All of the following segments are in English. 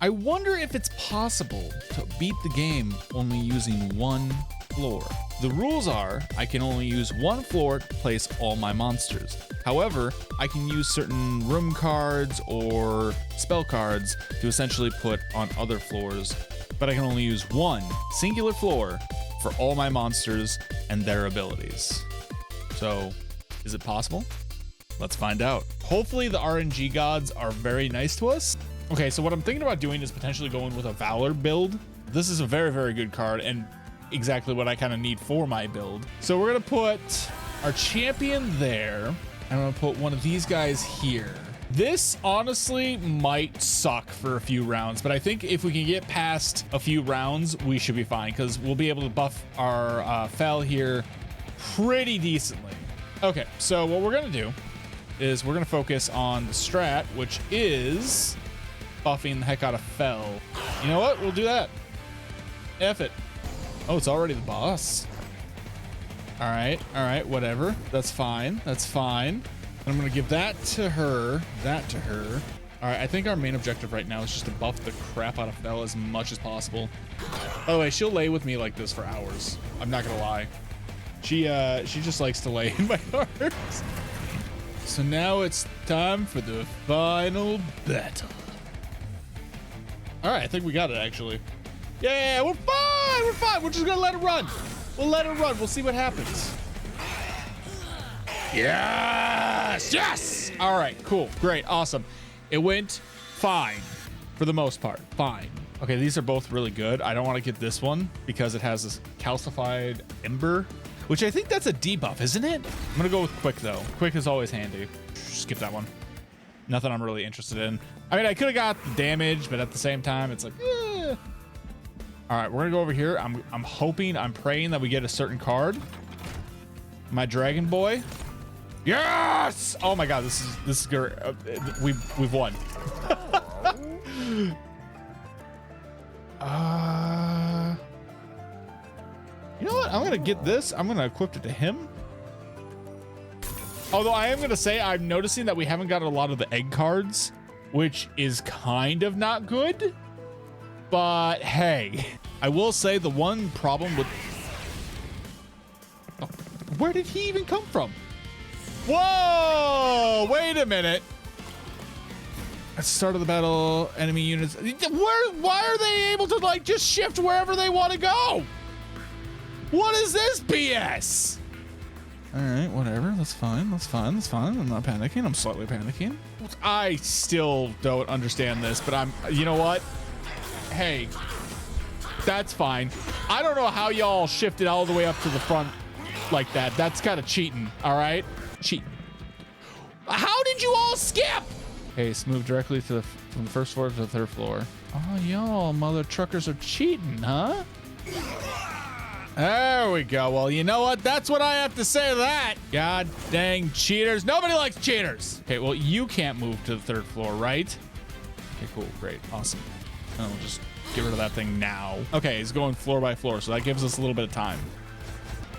I wonder if it's possible to beat the game only using one floor. The rules are I can only use one floor to place all my monsters. However, I can use certain room cards or spell cards to essentially put on other floors, but I can only use one singular floor for all my monsters and their abilities. So, is it possible? Let's find out. Hopefully the RNG gods are very nice to us. Okay, so what I'm thinking about doing is potentially going with a Valor build. This is a very, very good card and exactly what I kind of need for my build. So we're gonna put our champion there, and I'm gonna put one of these guys here. This honestly might suck for a few rounds, but I think if we can get past a few rounds, we should be fine because we'll be able to buff our Fel here pretty decently. Okay, so what we're gonna do is we're gonna focus on the strat, which is buffing the heck out of Fel. You know what? We'll do that. F it. Oh, it's already the boss. All right, whatever. That's fine. That's fine. I'm gonna give that to her, that to her. All right, I think our main objective right now is just to buff the crap out of Fel as much as possible. By the way, she'll lay with me like this for hours. I'm not gonna lie. She just likes to lay in my arms. So now it's time for the final battle. All right, I think we got it actually. Yeah, we're fine. We're fine. We're just gonna let it run. We'll let it run. We'll see what happens. Yes, yes. All right, cool, great, awesome. It went fine for the most part. Fine. Okay, these are both really good. I don't want to get this one because it has this calcified ember, which I think that's a debuff, isn't it? I'm gonna go with quick though. Quick is always handy. Skip that one. Nothing I'm really interested in. I mean, I could have got the damage, but at the same time, it's like, eh. All right, we're gonna go over here. I'm hoping, I'm praying that we get a certain card. My dragon boy. Yes! Oh my god, this is good. We've won. You know what? I'm gonna get this. I'm gonna equip it to him. Although I am gonna say I'm noticing that we haven't got a lot of the egg cards, which is kind of not good. But hey, I will say the one problem with... Oh, where did he even come from? Whoa! Wait a minute. At the start of the battle, enemy units... Why are they able to like just shift wherever they want to go? What is this BS? All right, whatever. That's fine. That's fine. That's fine. I'm not panicking. I'm slightly panicking. I still don't understand this, but I'm... You know what? Hey, that's fine. I don't know how y'all shifted all the way up to the front like that. That's kind of cheating. All right, cheat. How did you all skip? Okay, so move directly to from the first floor to the third floor. Oh, y'all mother truckers are cheating, huh? There we go. Well, you know what? That's what I have to say to that. God dang cheaters. Nobody likes cheaters. Okay, well, you can't move to the third floor, right? Okay, cool. Great. Awesome. And we'll just get rid of that thing now. Okay, it's going floor by floor, so that gives us a little bit of time.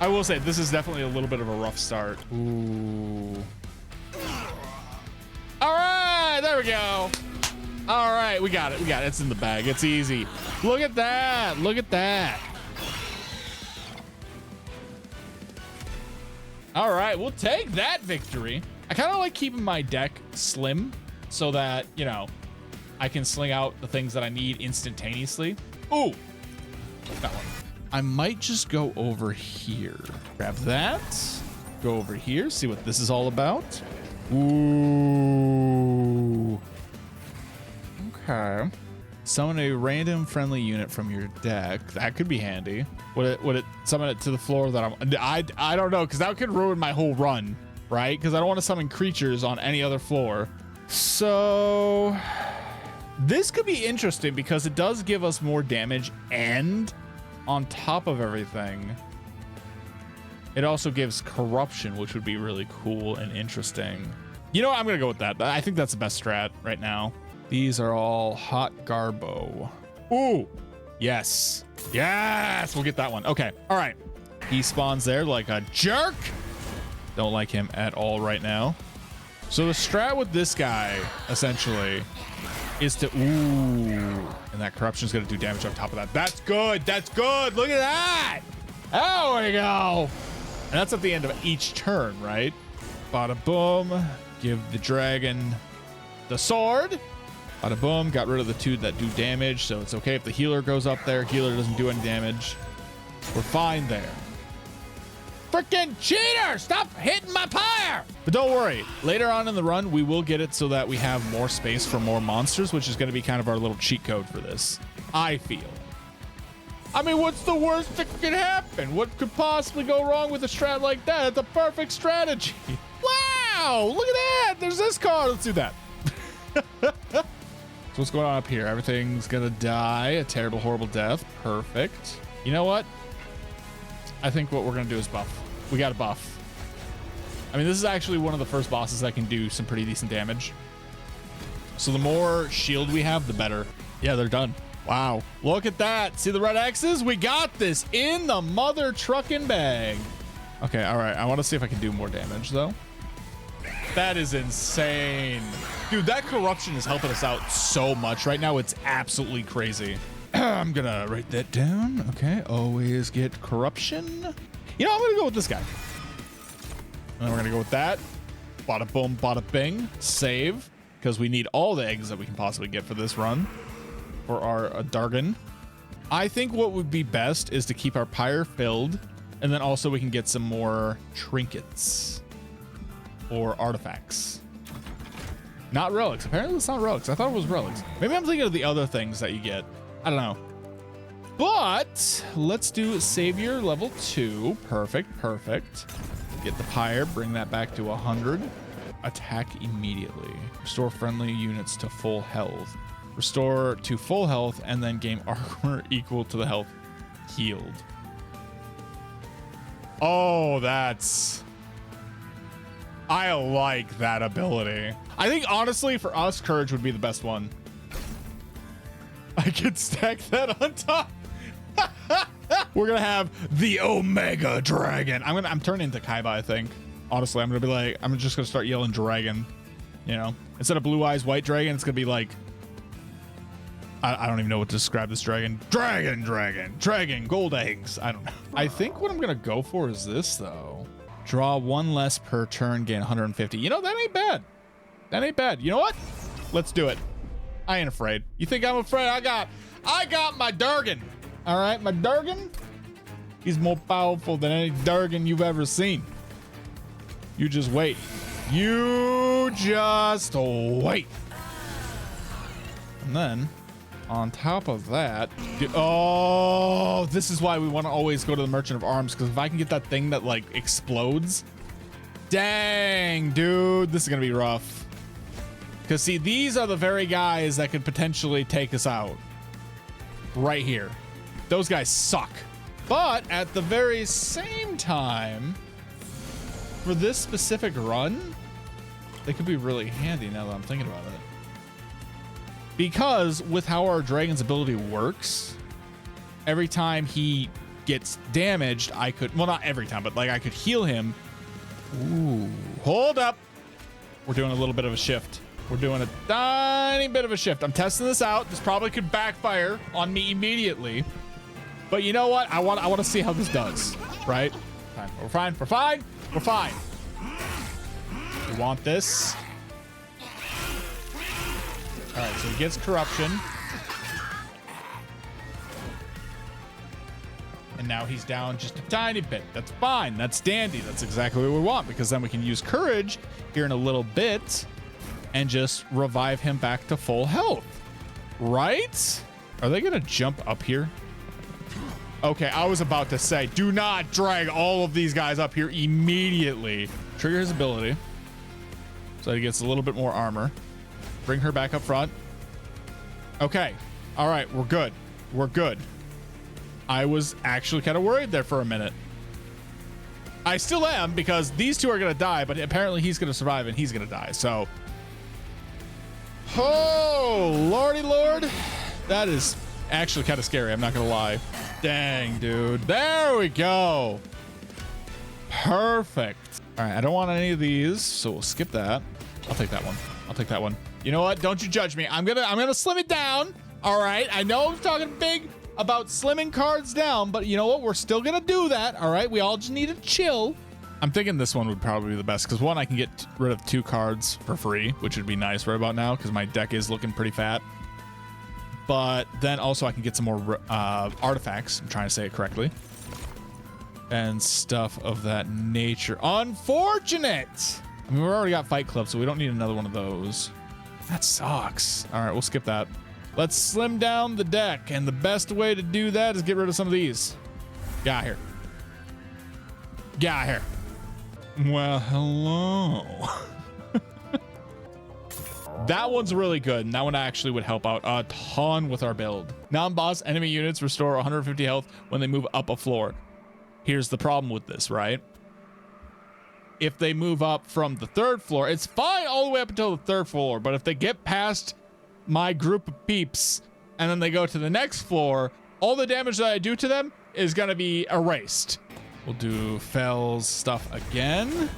I will say this is definitely a little bit of a rough start. Ooh. All right, there we go. All right, we got it. We got it. It's in the bag. It's easy. Look at that. Look at that. All right, we'll take that victory. I kind of like keeping my deck slim so that, you know, I can sling out the things that I need instantaneously. Ooh, that one. I might just go over here. Grab that. Go over here. See what this is all about. Ooh. Okay. Summon a random friendly unit from your deck. That could be handy. Would it summon it to the floor that I don't know, because that could ruin my whole run, right? Because I don't want to summon creatures on any other floor. So this could be interesting because it does give us more damage, and on top of everything, it also gives corruption, which would be really cool and interesting. You know what? I'm gonna go with that. I think that's the best strat right now. These are all hot garbo. Ooh, yes. Yes, we'll get that one. Okay, all right. He spawns there like a jerk. Don't like him at all right now. So the strat with this guy, essentially, is to, ooh. that corruption is going to do damage on top of that. That's good. That's good. Look at that. There we go. And that's at the end of each turn, right? Bada boom. Give the dragon the sword. Bada boom. Got rid of the 2 that do damage, so it's okay if the healer goes up there. Healer doesn't do any damage. We're fine there. Freaking cheater! Stop hitting my pyre! But don't worry, later on in the run, we will get it so that we have more space for more monsters, which is going to be kind of our little cheat code for this, I feel. I mean, what's the worst that could happen? What could possibly go wrong with a strat like that? It's a perfect strategy. Wow, look at that. There's this card. Let's do that. So what's going on up here? Everything's going to die. A terrible, horrible death. Perfect. You know what? I think what we're going to do is buff. We got to buff. I mean, this is actually one of the first bosses that can do some pretty decent damage. So the more shield we have, the better. Yeah, they're done. Wow. Look at that. See the red X's? We got this in the mother trucking bag. Okay, all right. I want to see if I can do more damage, though. That is insane. Dude, that corruption is helping us out so much right now. It's absolutely crazy. I'm going to write that down. Okay, always get corruption. You know, I'm going to go with this guy. And then we're going to go with that. Bada boom, bada bing. Save, because we need all the eggs that we can possibly get for this run. For our Dargon. I think what would be best is to keep our pyre filled, and then also we can get some more trinkets or artifacts. Not relics. Apparently it's not relics. I thought it was relics. Maybe I'm thinking of the other things that you get. I don't know. But let's do Savior level 2. Perfect, perfect. Get the pyre, bring that back to 100. Attack immediately. Restore friendly units to full health. Restore to full health and then gain armor equal to the health healed. Oh, I like that ability. I think honestly for us, Courage would be the best one. I could stack that on top. We're gonna have the Omega Dragon. I'm turning into Kaiba, I think. Honestly, I'm gonna be like, I'm just gonna start yelling dragon. You know, instead of blue eyes, white dragon, it's gonna be like, I don't even know what to describe this dragon. Dragon, gold eggs. I don't know. I think what I'm gonna go for is this though. Draw 1 less per turn, gain 150. You know, that ain't bad. That ain't bad. You know what? Let's do it. I ain't afraid. You think I'm afraid? I got my Dargon. All right, my Dargon. He's more powerful than any Dargon you've ever seen. You just wait. You just wait. And then on top of that, oh, this is why we want to always go to the Merchant of Arms, because if I can get that thing that like explodes, dang, dude, this is gonna be rough. Because see, these are the very guys that could potentially take us out. Right here. Those guys suck. But at the very same time, for this specific run, they could be really handy now that I'm thinking about it. Because with how our dragon's ability works, every time he gets damaged, I could, well, not every time, but like I could heal him. Ooh, hold up. We're doing a little bit of a shift. We're doing a tiny bit of a shift. I'm testing this out. This probably could backfire on me immediately. But you know what? I want to see how this does, right? Fine. We're fine. We're fine. We're fine. We want this. All right, so he gets corruption. And now he's down just a tiny bit. That's fine. That's dandy. That's exactly what we want, because then we can use Courage here in a little bit and just revive him back to full health. Right? Are they going to jump up here? Okay, I was about to say, do not drag all of these guys up here immediately. Trigger his ability so he gets a little bit more armor. Bring her back up front. Okay. All right, we're good. We're good. I was actually kind of worried there for a minute. I still am, because these two are going to die, but apparently he's going to survive and he's going to die. So, oh, lordy lord. That is actually kind of scary. I'm not going to lie. Dang, dude. There we go. Perfect. All right, I don't want any of these, so we'll skip that. I'll take that one. I'll take that one. You know what? Don't you judge me. I'm gonna slim it down. All right, I know I'm talking big about slimming cards down, but you know what? We're still gonna do that. All right, we all just need to chill. I'm thinking this one would probably be the best because one, I can get rid of 2 cards for free, which would be nice right about now because my deck is looking pretty fat. But then also I can get some more artifacts. I'm trying to say it correctly. And stuff of that nature. Unfortunate! I mean, we've already got Fight Club, so we don't need another one of those. That sucks. All right, we'll skip that. Let's slim down the deck, and the best way to do that is get rid of some of these. Get out of here. Get out of here. Well, hello. That one's really good, and that one actually would help out a ton with our build. Non-boss enemy units restore 150 health when they move up a floor. Here's the problem with this, right? If they move up from the 3rd floor, it's fine all the way up until the 3rd floor, but if they get past my group of peeps and then they go to the next floor, all the damage that I do to them is going to be erased. We'll do Fel's stuff again.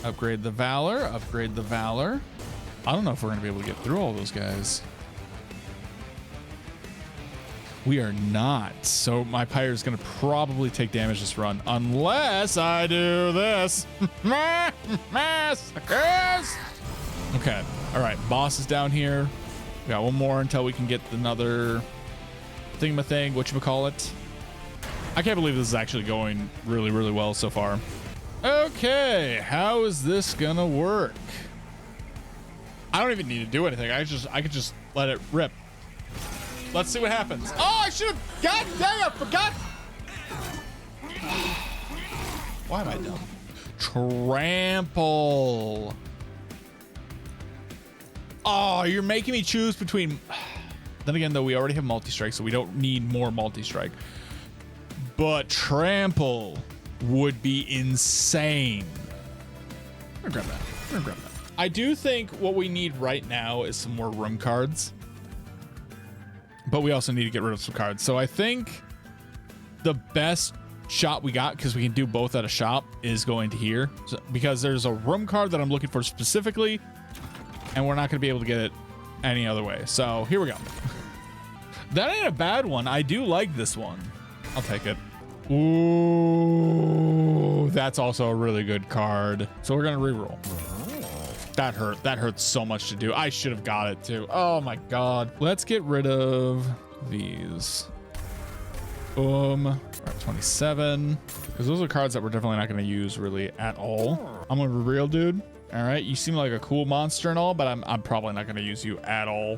Upgrade the Valor, upgrade the Valor. I don't know if we're going to be able to get through all those guys. We are not. So my Pyre is going to probably take damage this run unless I do this. Massacres! Okay. All right. Boss is down here. We got one more until we can get another thingamathing, whatchamacallit. I can't believe this is actually going really, really well so far. Okay. How is this going to work? I don't even need to do anything. I could just let it rip. Let's see what happens. Oh, I should have. God dang, I forgot. Why am I dumb? Trample. Oh, you're making me choose between. Then again, though, we already have multi-strike, so we don't need more multi-strike. But trample would be insane. I'm gonna grab that. I'm gonna grab that. I do think what we need right now is some more room cards. But we also need to get rid of some cards. So I think the best shot we got, because we can do both at a shop, is going to here. So, because there's a room card that I'm looking for specifically, and we're not going to be able to get it any other way. So here we go. That ain't a bad one. I do like this one. I'll take it. Ooh, that's also a really good card. So we're going to reroll. That hurt. That hurts so much to do. I should have got it too. Oh my God. Let's get rid of these. Boom. We're at 27. Because those are cards that we're definitely not going to use really at all. I'm a real dude. All right. You seem like a cool monster and all, but I'm probably not going to use you at all.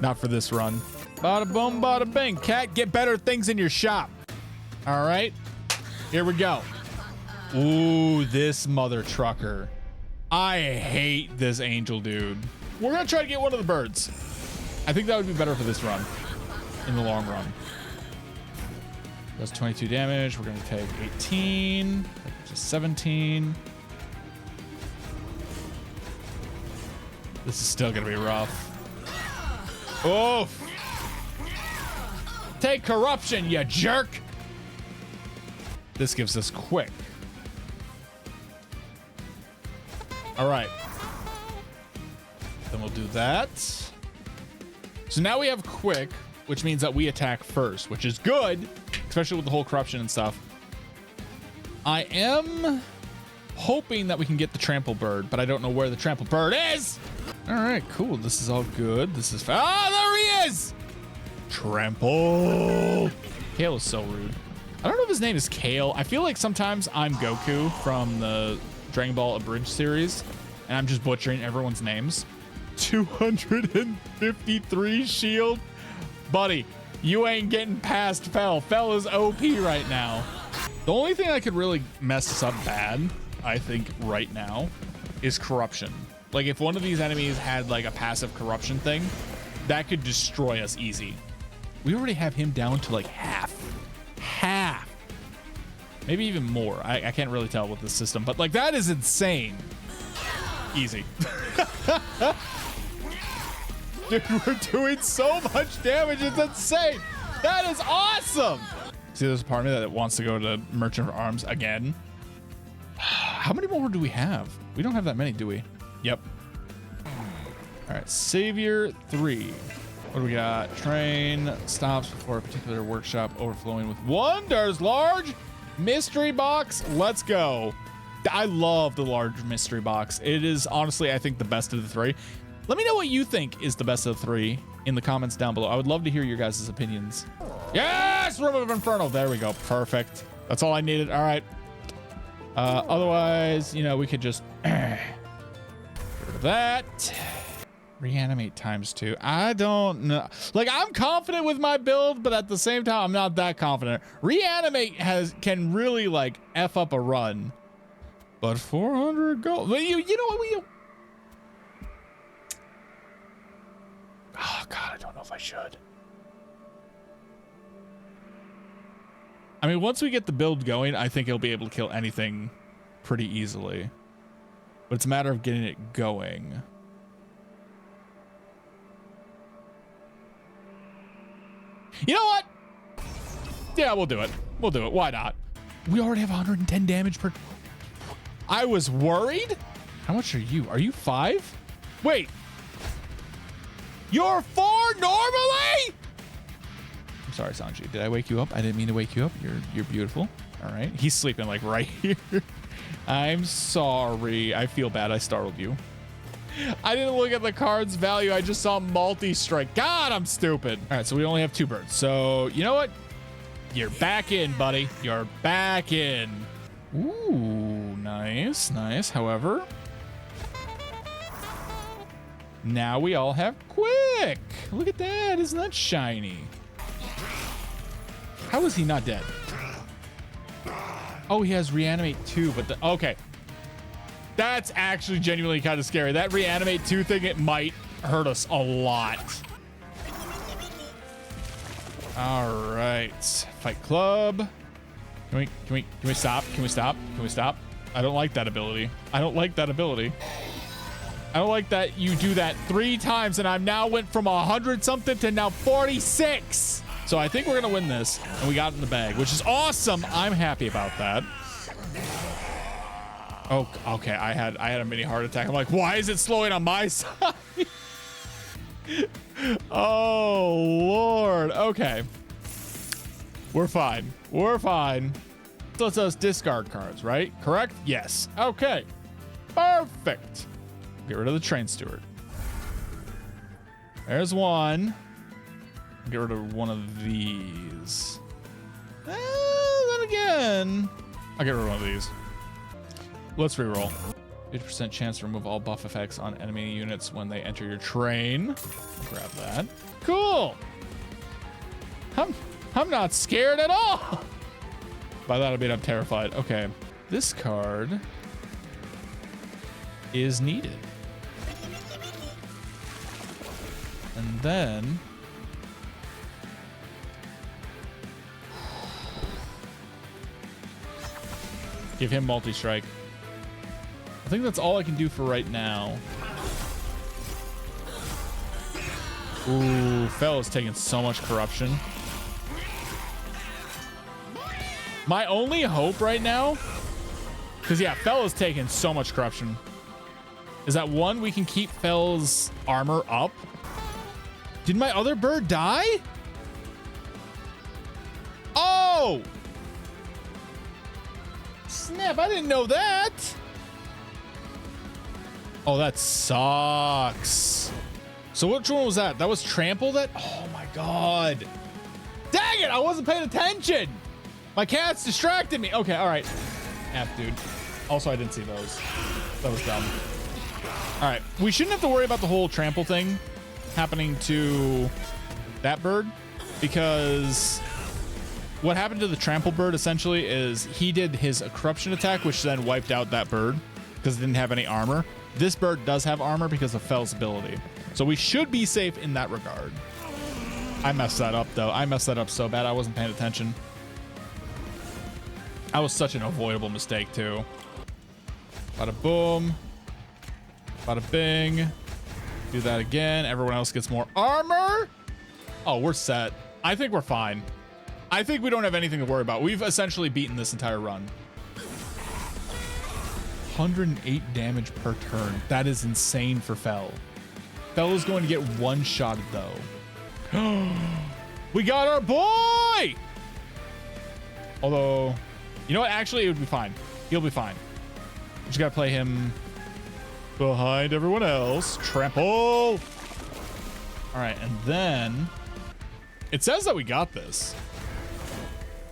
Not for this run. Bada boom, bada bing. Cat, get better things in your shop. All right. Here we go. Ooh, this mother trucker. I hate this angel dude. We're going to try to get one of the birds. I think that would be better for this run in the long run. Does 22 damage. We're going to take 18, just 17. This is still going to be rough. Oh, take corruption, you jerk. This gives us quick. All right. Then we'll do that. So now we have quick, which means that we attack first, which is good, especially with the whole corruption and stuff. I am hoping that we can get the trample bird, but I don't know where the trample bird is. All right, cool. This is all good. This is there he is. Trample. Kale is so rude. I don't know if his name is Kale. I feel like sometimes I'm Goku from the Dragon Ball Abridged series, and I'm just butchering everyone's names. 253 shield. Buddy, you ain't getting past Fel. Fel is OP right now. The only thing that could really mess us up bad, I think, right now, is corruption. Like, if one of these enemies had, like, a passive corruption thing, that could destroy us easy. We already have him down to, like, half. Maybe even more. I can't really tell with this system, but like that is insane. Easy. Dude, we're doing so much damage. It's insane. That is awesome. See, there's a part of me that wants to go to Merchant of Arms again. How many more do we have? We don't have that many, do we? Yep. All right, Savior 3. What do we got? Train stops before a particular workshop overflowing with wonders. Large mystery box. Let's go. I love the large mystery box. It is honestly, I think, the best of the three. Let me know what you think is the best of the three in the comments down below. I would love to hear your guys' opinions. Yes, Room of Inferno. There we go. Perfect. That's all I needed. All right. Otherwise, you know, we could just get rid of that. Reanimate ×2. I don't know. Like, I'm confident with my build, but at the same time, I'm not that confident. Reanimate can really like F up a run. But 400 gold. You know what we... Oh, God, I don't know if I should. I mean, once we get the build going, I think he'll be able to kill anything pretty easily. But it's a matter of getting it going. You know what? Yeah, we'll do it. We'll do it. Why not? We already have 110 damage per... I was worried. How much are you? Are you 5? Wait. You're 4 normally? I'm sorry, Sanji. Did I wake you up? I didn't mean to wake you up. You're beautiful. All right. He's sleeping like right here. I'm sorry. I feel bad I startled you. I didn't look at the card's value. I just saw multi-strike. God, I'm stupid. All right, so we only have 2 birds. So you know what? You're back in, buddy. You're back in. Ooh, nice, nice. However, now we all have quick. Look at that. Isn't that shiny? How is he not dead? Oh, he has reanimate 2, but okay. That's actually genuinely kind of scary. That reanimate 2 thing, it might hurt us a lot. All right, Fight Club. Can we stop? Can we stop? Can we stop? I don't like that ability. I don't like that ability. I don't like that you do that 3 times and I've now went from 100 something to now 46. So I think we're gonna win this and we got it in the bag, which is awesome. I'm happy about that. Oh, okay. I had a mini heart attack. I'm like, why is it slowing on my side? Oh, Lord. Okay. We're fine. We're fine. So it says discard cards, right? Correct? Yes. Okay. Perfect. Get rid of the train steward. There's one. Get rid of one of these. Then again, I'll get rid of one of these. Let's reroll. 50% chance to remove all buff effects on enemy units when they enter your train. Grab that. Cool. I'm not scared at all. By that I mean I'm terrified. Okay. This card is needed. And then give him multi-strike. I think that's all I can do for right now. Ooh, Fel is taking so much corruption. My only hope right now, because yeah, Fel is taking so much corruption, is that one, we can keep Fel's armor up. Did my other bird die? Oh! Snap, I didn't know that. Oh, that sucks. So which one was that? That was Trample that? Oh my God. Dang it, I wasn't paying attention. My cat's distracted me. Okay, all right. F, dude. Also, I didn't see those. That was dumb. All right, we shouldn't have to worry about the whole Trample thing happening to that bird, because what happened to the Trample bird essentially is he did his corruption attack, which then wiped out that bird because it didn't have any armor. This bird does have armor because of Fel's ability. So we should be safe in that regard. I messed that up though. I messed that up so bad. I wasn't paying attention. That was such an avoidable mistake too. Bada boom. Bada bing. Do that again. Everyone else gets more armor. Oh, we're set. I think we're fine. I think we don't have anything to worry about. We've essentially beaten this entire run. 108 damage per turn. That is insane for Fel. Fella's going to get one-shotted though. We got our boy! Although, you know what? Actually, it would be fine. He'll be fine. Just gotta play him behind everyone else. Trample! All right, and then it says that we got this.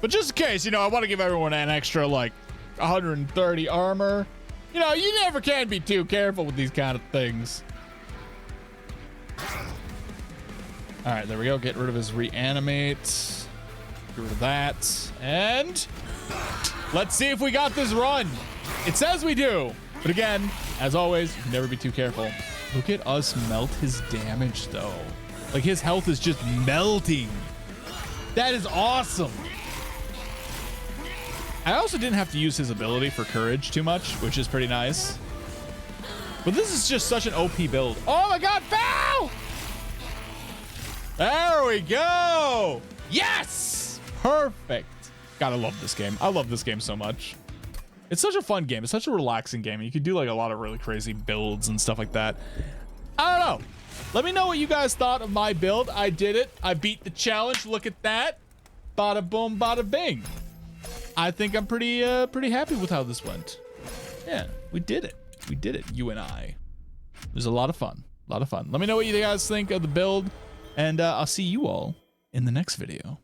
But just in case, you know, I want to give everyone an extra, like, 130 armor. You know, you never can be too careful with these kind of things. All right, there we go. Get rid of his reanimate. Get rid of that. And let's see if we got this run. It says we do. But again, as always, you can never be too careful. Look at us melt his damage, though. Like, his health is just melting. That is awesome. I also didn't have to use his ability for courage too much, which is pretty nice. But this is just such an OP build. Oh my God, foul! There we go. Yes! Perfect. Gotta love this game. I love this game so much. It's such a fun game. It's such a relaxing game. You can do like a lot of really crazy builds and stuff like that. I don't know. Let me know what you guys thought of my build. I did it. I beat the challenge. Look at that. Bada boom, bada bing. I think I'm pretty happy with how this went. Yeah, we did it. We did it, you and I. It was a lot of fun. A lot of fun. Let me know what you guys think of the build, and I'll see you all in the next video.